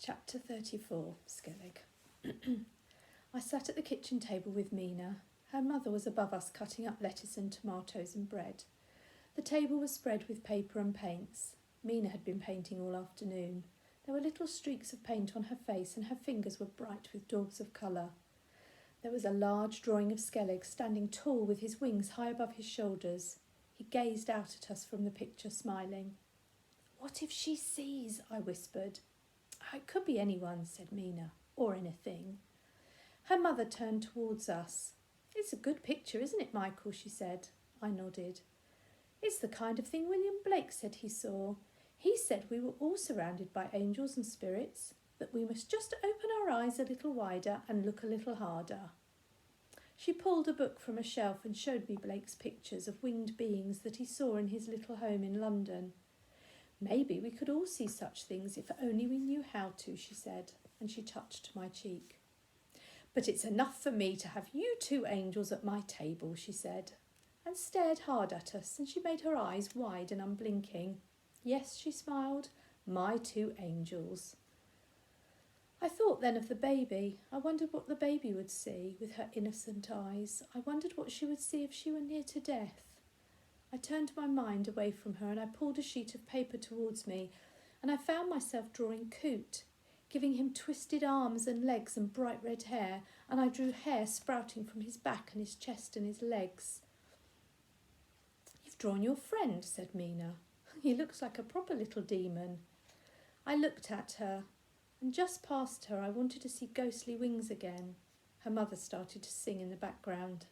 Chapter 34, Skellig. I sat at the kitchen table with Mina. Her mother was above us cutting up lettuce and tomatoes and bread. The table was spread with paper and paints. Mina had been painting all afternoon. There were little streaks of paint on her face and her fingers were bright with daubs of colour. There was a large drawing of Skellig standing tall with his wings high above his shoulders. He gazed out at us from the picture, smiling. "What if she sees?" I whispered. "It could be anyone," said Mina, "or anything." Her mother turned towards us. "It's a good picture, isn't it, Michael?" she said. I nodded. "It's the kind of thing William Blake said he saw. He said we were all surrounded by angels and spirits, that we must just open our eyes a little wider and look a little harder." She pulled a book from a shelf and showed me Blake's pictures of winged beings that he saw in his little home in London. "Maybe we could all see such things if only we knew how to," she said, and she touched my cheek. "But it's enough for me to have you two angels at my table," she said, and stared hard at us, and she made her eyes wide and unblinking. "Yes," she smiled, "my two angels." I thought then of the baby. I wondered what the baby would see with her innocent eyes. I wondered what she would see if she were near to death. I turned my mind away from her and I pulled a sheet of paper towards me, and I found myself drawing Coot, giving him twisted arms and legs and bright red hair, and I drew hair sprouting from his back and his chest and his legs. "You've drawn your friend," said Mina. "He looks like a proper little demon." I looked at her, and just past her I wanted to see ghostly wings again. Her mother started to sing in the background.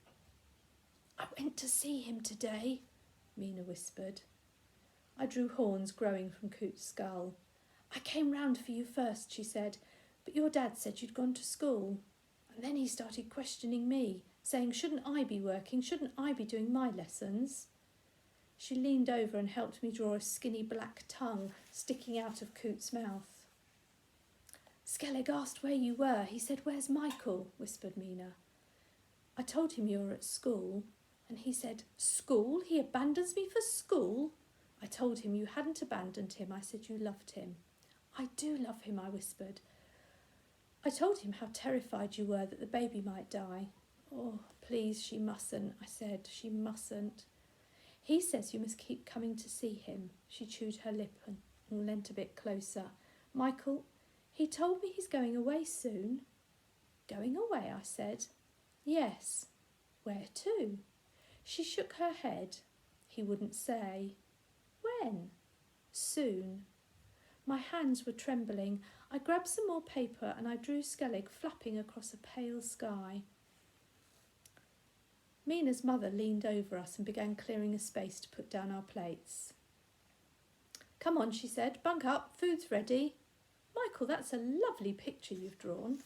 "I went to see him today," Mina whispered. I drew horns growing from Coot's skull. "I came round for you first," she said, "but your dad said you'd gone to school. And then he started questioning me, saying shouldn't I be working, shouldn't I be doing my lessons?" She leaned over and helped me draw a skinny black tongue sticking out of Coot's mouth. "Skellig asked where you were. He said, 'Where's Michael?'" whispered Mina. "I told him you were at school. And he said, 'School? He abandons me for school?' I told him you hadn't abandoned him. I said you loved him." "I do love him," I whispered. "I told him how terrified you were that the baby might die." "Oh, please, she mustn't," I said. "She mustn't." "He says you must keep coming to see him." She chewed her lip and leant a bit closer. "Michael, he told me he's going away soon." "Going away?" I said. "Yes." "Where to?" She shook her head. He wouldn't say. "When?" "Soon." My hands were trembling. I grabbed some more paper and I drew Skellig flapping across a pale sky. Mina's mother leaned over us and began clearing a space to put down our plates. "Come on," she said. "Bunk up. Food's ready." "Michael, that's a lovely picture you've drawn."